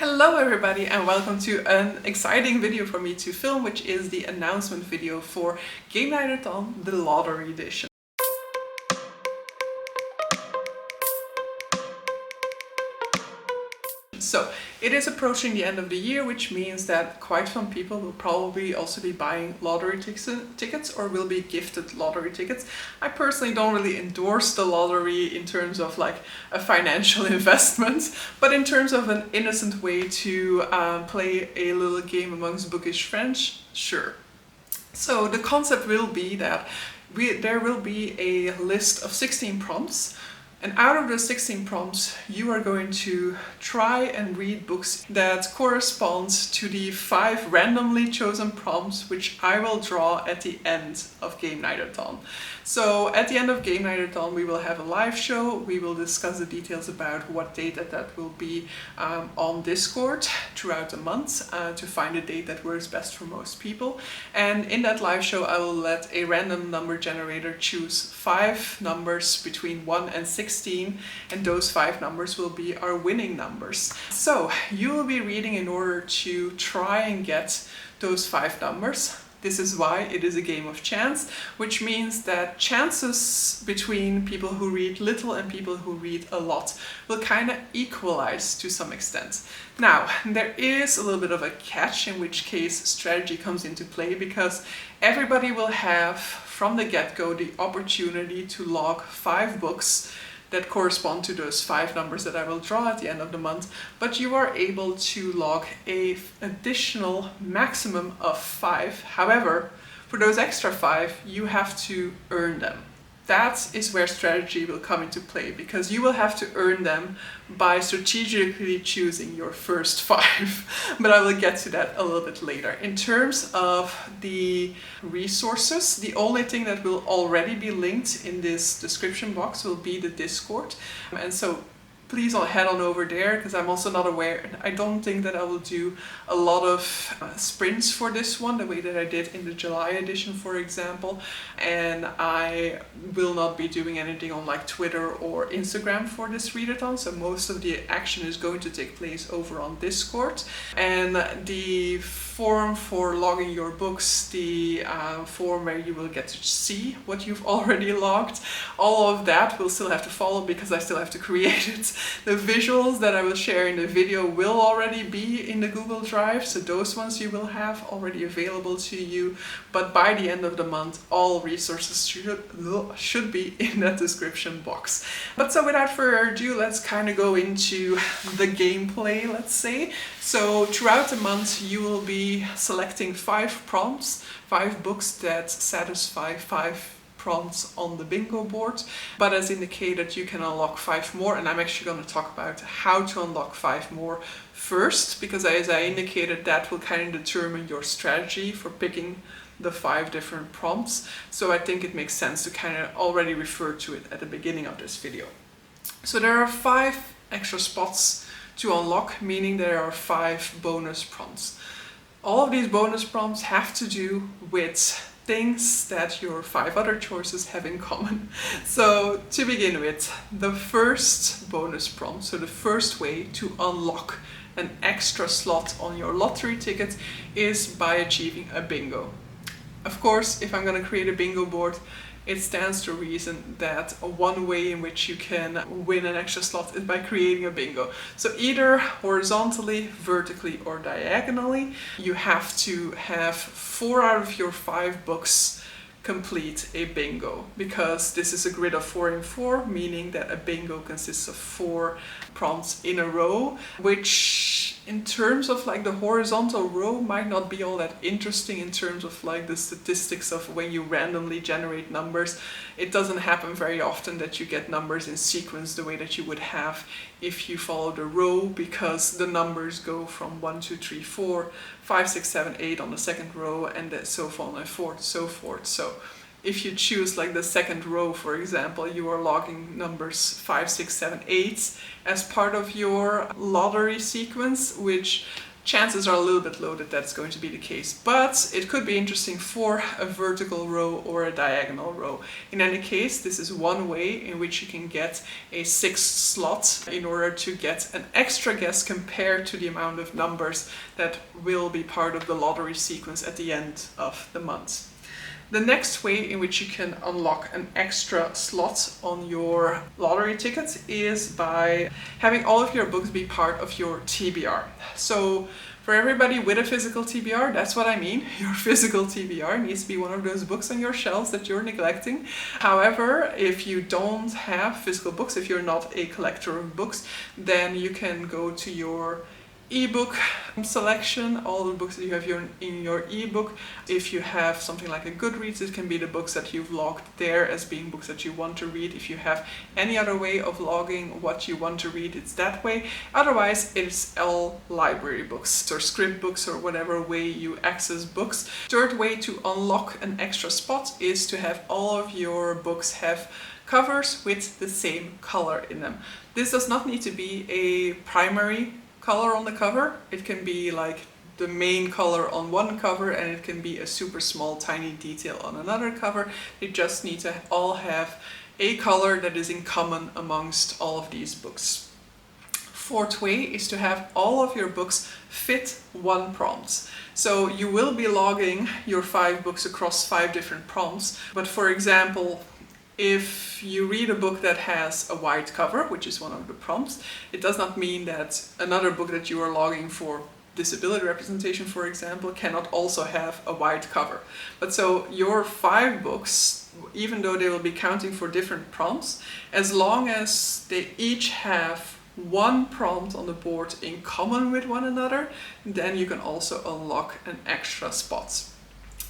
Hello everybody and welcome to an exciting video for me to film, which is the announcement video for GameNightAthon, the lottery edition. So it is approaching the end of the year, which means that quite some people will probably also be buying lottery tickets or will be gifted lottery tickets. I personally don't really endorse the lottery in terms of like a financial investment, but in terms of an innocent way to play a little game amongst bookish friends, sure. So the concept will be that there will be a list of 16 prompts. And out of the 16 prompts, you are going to try and read books that correspond to the 5 randomly chosen prompts, which I will draw at the end of GameNightAthon. So at the end of GameNightAthon, we will have a live show. We will discuss the details about what date that will be on Discord throughout the month to find a date that works best for most people. And in that live show, I will let a random number generator choose 5 numbers between 1 and 16, and those 5 numbers will be our winning numbers. So you will be reading in order to try and get those 5 numbers. This is why it is a game of chance, which means that chances between people who read little and people who read a lot will kind of equalize to some extent. Now, there is a little bit of a catch, in which case strategy comes into play, because everybody will have from the get-go the opportunity to log 5 books that correspond to those 5 numbers that I will draw at the end of the month, but you are able to log an additional maximum of 5. However, for those extra 5, you have to earn them. That is where strategy will come into play, because you will have to earn them by strategically choosing your first 5. But I will get to that a little bit later. In terms of the resources, the only thing that will already be linked in this description box will be the Discord. And so please head on over there, because I'm also not aware, and I don't think that I will do a lot of sprints for this one, the way that I did in the July edition, for example. And I will not be doing anything on like Twitter or Instagram for this readathon, so most of the action is going to take place over on Discord. And the forum for logging your books, the forum where you will get to see what you've already logged, all of that will still have to follow, because I still have to create it. The visuals that I will share in the video will already be in the Google Drive, so those ones you will have already available to you. But by the end of the month, all resources should be in that description box. But so without further ado, let's kind of go into the gameplay, let's say. So throughout the month, you will be selecting 5 prompts, 5 books that satisfy 5 prompts on the bingo board. But as indicated, you can unlock 5 more, and I'm actually going to talk about how to unlock 5 more first, because as I indicated, that will kind of determine your strategy for picking the 5 different prompts. So I think it makes sense to kind of already refer to it at the beginning of this video. So there are 5 extra spots to unlock, meaning there are 5 bonus prompts. All of these bonus prompts have to do with things that your 5 other choices have in common. So to begin with, the first bonus prompt, so the first way to unlock an extra slot on your lottery ticket, is by achieving a bingo. Of course, if I'm going to create a bingo board, it stands to reason that one way in which you can win an extra slot is by creating a bingo. So either horizontally, vertically, or diagonally, you have to have 4 out of your 5 books complete a bingo, because this is a grid of 4 in 4, meaning that a bingo consists of 4 prompts in a row, which in terms of like the horizontal row might not be all that interesting in terms of like the statistics of when you randomly generate numbers. It doesn't happen very often that you get numbers in sequence the way that you would have if you follow the row, because the numbers go from 1, 2, 3, 4, 5, 6, 7, 8 on the second row, and then so on and forth, so forth. So if you choose like the second row, for example, you are logging numbers 5, 6, 7, 8 as part of your lottery sequence, which chances are a little bit low that that's going to be the case, but it could be interesting for a vertical row or a diagonal row. In any case, this is one way in which you can get a 6th slot in order to get an extra guess compared to the amount of numbers that will be part of the lottery sequence at the end of the month. The next way in which you can unlock an extra slot on your lottery tickets is by having all of your books be part of your TBR. So for everybody with a physical TBR, that's what I mean. Your physical TBR needs to be one of those books on your shelves that you're neglecting. However, if you don't have physical books, if you're not a collector of books, then you can go to your ebook selection, all the books that you have in your ebook. If you have something like a Goodreads, it can be the books that you've logged there as being books that you want to read. If you have any other way of logging what you want to read, it's that way. Otherwise, it's all library books or script books or whatever way you access books. Third way to unlock an extra spot is to have all of your books have covers with the same color in them. This does not need to be a primary color on the cover. It can be like the main color on one cover, and it can be a super small tiny detail on another cover. They just need to all have a color that is in common amongst all of these books. Fourth way is to have all of your books fit one prompt. So you will be logging your 5 books across 5 different prompts, but for example, if you read a book that has a white cover, which is one of the prompts, it does not mean that another book that you are logging for disability representation, for example, cannot also have a white cover. But so your 5 books, even though they will be counting for different prompts, as long as they each have one prompt on the board in common with one another, then you can also unlock an extra spot.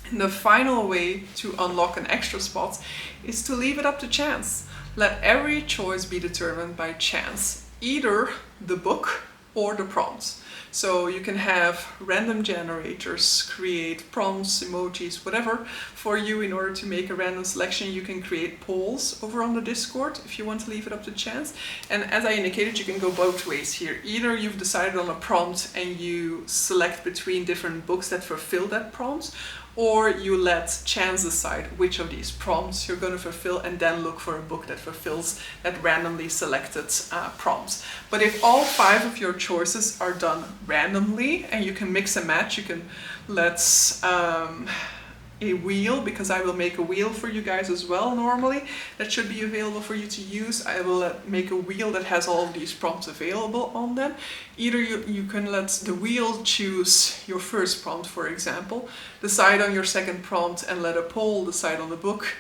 And the final way to unlock an extra spot is to leave it up to chance. Let every choice be determined by chance, either the book or the prompt. So you can have random generators create prompts, emojis, whatever for you in order to make a random selection. You can create polls over on the Discord if you want to leave it up to chance. And as I indicated, you can go both ways here. Either you've decided on a prompt and you select between different books that fulfill that prompt, or you let chance decide which of these prompts you're going to fulfill and then look for a book that fulfills that randomly selected prompt. But if all 5 of your choices are done randomly and you can mix and match, you can let a wheel, because I will make a wheel for you guys as well normally, that should be available for you to use. I will make a wheel that has all of these prompts available on them. Either you can let the wheel choose your first prompt, for example, decide on your second prompt and let a poll decide on the book.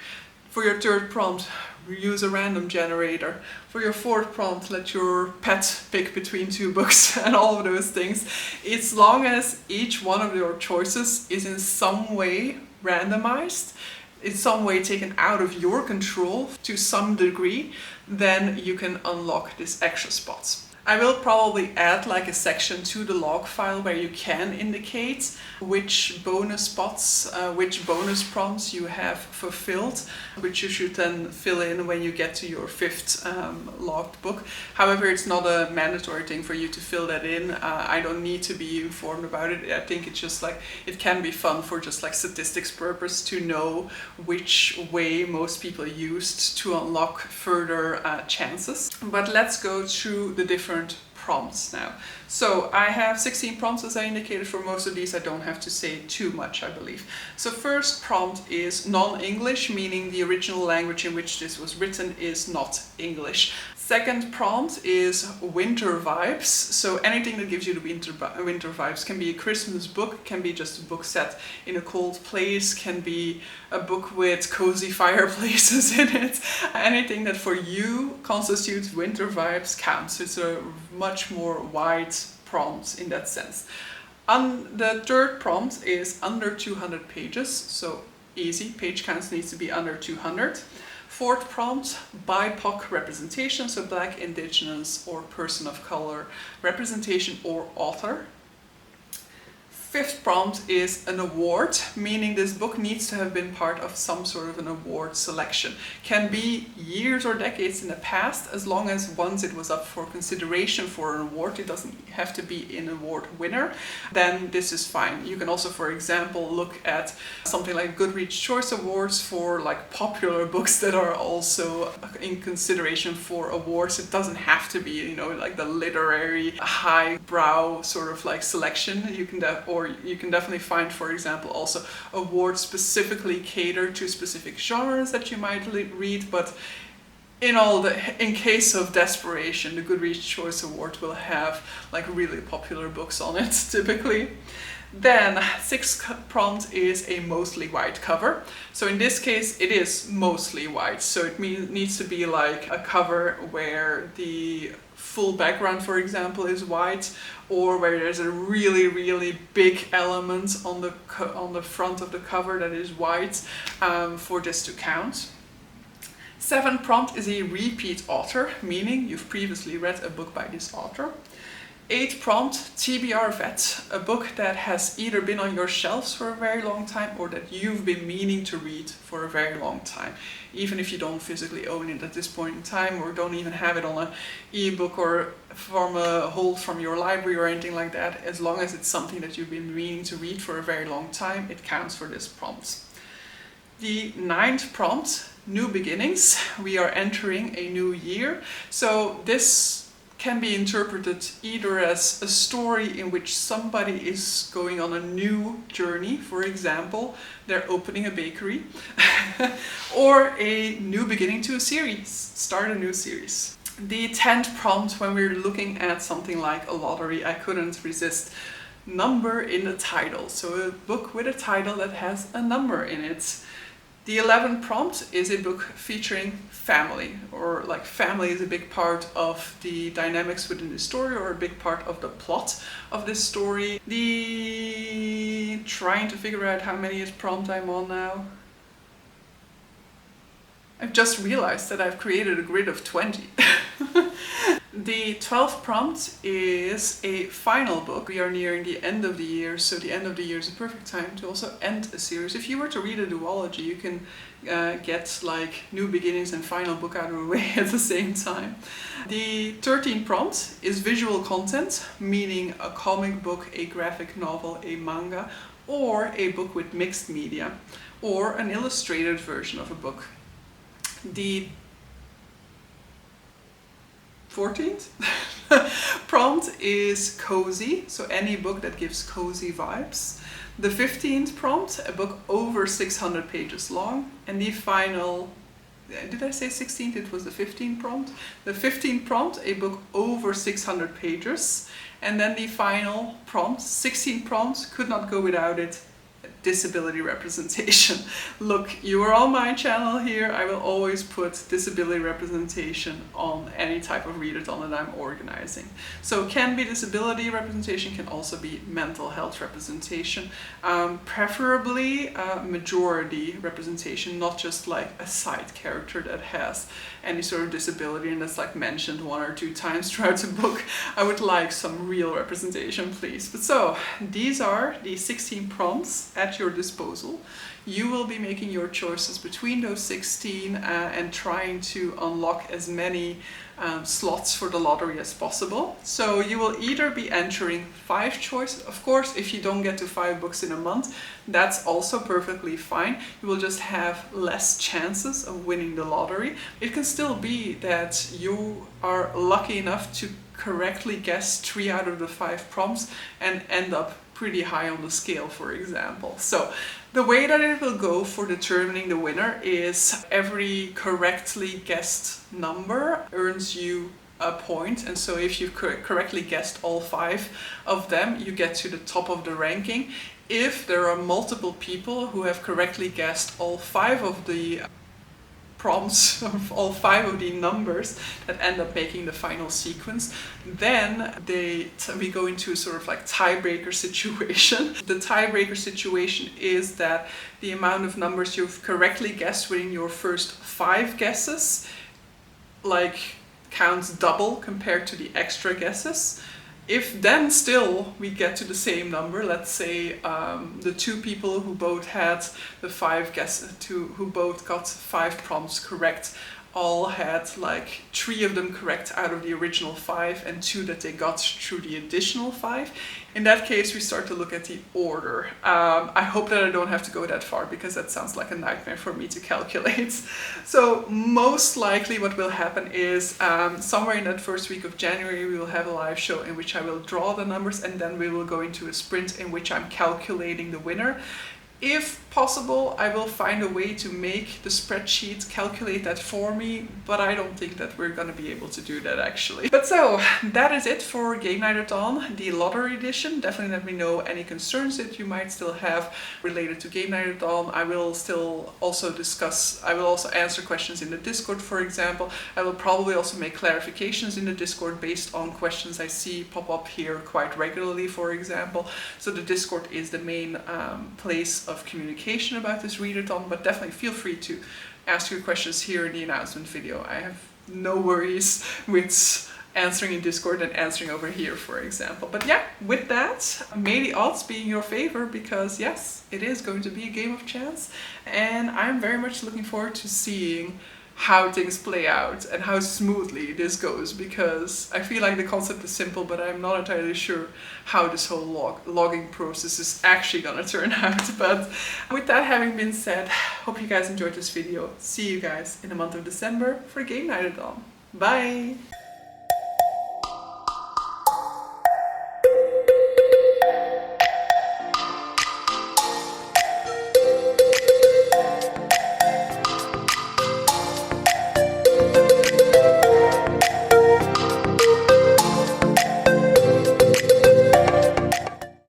For your third prompt, use a random generator. For your fourth prompt, let your pet pick between 2 books and all of those things. As long as each one of your choices is in some way randomized, in some way taken out of your control to some degree, then you can unlock this extra spot. I will probably add like a section to the log file where you can indicate which bonus spots, which bonus prompts you have fulfilled, which you should then fill in when you get to your 5th logged book. However, it's not a mandatory thing for you to fill that in. I don't need to be informed about it. I think it's just like, it can be fun for just like statistics purpose to know which way most people used to unlock further chances. But let's go through the different prompts now. So I have 16 prompts as I indicated. For most of these I don't have to say too much, I believe. So first prompt is non-English, meaning the original language in which this was written is not English. Second prompt is winter vibes. So anything that gives you the winter vibes. Can be a Christmas book, can be just a book set in a cold place, can be a book with cozy fireplaces in it. Anything that for you constitutes winter vibes counts. It's a much more wide prompt in that sense. The third prompt is under 200 pages, so easy, page counts needs to be under 200. Fourth prompt, BIPOC representation, so Black, Indigenous or person of color representation or author. Fifth prompt is an award, meaning this book needs to have been part of some sort of an award selection. Can be years or decades in the past, as long as once it was up for consideration for an award, it doesn't have to be an award winner, then this is fine. You can also, for example, look at something like Goodreads Choice Awards for like popular books that are also in consideration for awards. It doesn't have to be, you know, like the literary highbrow sort of like selection. You can definitely find, for example, also awards specifically catered to specific genres that you might read, but in case of desperation, the Goodreads Choice Award will have like really popular books on it, typically. Then, sixth prompt is a mostly white cover. So in this case, it is mostly white. So it needs to be like a cover where the full background, for example, is white, or where there's a really, really big element on the front of the cover that is white, for this to count. Seventh prompt is a repeat author, meaning you've previously read a book by this author. Eighth prompt, TBR vet, a book that has either been on your shelves for a very long time or that you've been meaning to read for a very long time. Even if you don't physically own it at this point in time, or don't even have it on an ebook or from a hold from your library or anything like that, as long as it's something that you've been meaning to read for a very long time, it counts for this prompt. The ninth prompt, new beginnings. We are entering a new year. So this can be interpreted either as a story in which somebody is going on a new journey, for example, they're opening a bakery, or a new beginning to a series, start a new series. The 10th prompt, when we're looking at something like a lottery, I couldn't resist number in the title. So a book with a title that has a number in it. The 11th prompt is a book featuring family, or like family is a big part of the dynamics within the story, or a big part of the plot of this story. Trying to figure out how many prompt I'm on now. I've just realized that I've created a grid of 20. The 12th prompt is a final book. We are nearing the end of the year, so the end of the year is a perfect time to also end a series. If you were to read a duology, you can get like new beginnings and final book out of the way at the same time. The 13th prompt is visual content, meaning a comic book, a graphic novel, a manga, or a book with mixed media, or an illustrated version of a book. The 14th prompt is cozy, so any book that gives cozy vibes. The 15th prompt, a book over 600 pages long. And the final, did I say 16th? It was the 15th prompt. The 15th prompt, a book over 600 pages. And then the final prompt, 16 prompts, could not go without it, disability representation. Look, you are on my channel here. I will always put disability representation on any type of readathon that I'm organizing. So it can be disability representation, can also be mental health representation, preferably majority representation, not just like a side character that has any sort of disability and that's like mentioned 1 or 2 times throughout the book. I would like some real representation, please. But so these are the 16 prompts at your disposal. You will be making your choices between those 16 and trying to unlock as many slots for the lottery as possible. So you will either be entering 5 choices. Of course, if you don't get to 5 books in a month, that's also perfectly fine. You will just have less chances of winning the lottery. It can still be that you are lucky enough to correctly guess 3 out of the 5 prompts and end up pretty high on the scale, for example. So the way that it will go for determining the winner is every correctly guessed number earns you a point, and so if you've correctly guessed all 5 of them, you get to the top of the ranking. If there are multiple people who have correctly guessed all 5 of the prompts of all 5 of the numbers that end up making the final sequence, then we go into a sort of like tiebreaker situation. The tiebreaker situation is that the amount of numbers you've correctly guessed within your first 5 guesses like counts double compared to the extra guesses. If then still we get to the same number, let's say the 2 people who both had the 5 guesses, who both got 5 prompts correct, all had like 3 of them correct out of the original 5 and 2 that they got through the additional 5. In that case, we start to look at the order. I hope that I don't have to go that far because that sounds like a nightmare for me to calculate. So most likely what will happen is somewhere in that first week of January we will have a live show in which I will draw the numbers, and then we will go into a sprint in which I'm calculating the winner. If possible, I will find a way to make the spreadsheet calculate that for me, but I don't think that we're gonna be able to do that actually. But so, that is it for GameNightAthon, the lottery edition. Definitely let me know any concerns that you might still have related to GameNightAthon. I will also answer questions in the Discord, for example. I will probably also make clarifications in the Discord based on questions I see pop up here quite regularly, for example. So the Discord is the main place of communication about this readathon, but definitely feel free to ask your questions here in the announcement video. I have no worries with answering in Discord and answering over here, for example. But yeah, with that, may the odds be in your favor, because yes, it is going to be a game of chance, and I'm very much looking forward to seeing how things play out and how smoothly this goes, because I feel like the concept is simple, but I'm not entirely sure how this whole logging process is actually gonna turn out. But with that having been said, hope you guys enjoyed this video. See you guys in the month of December for GameNightAthon. Bye!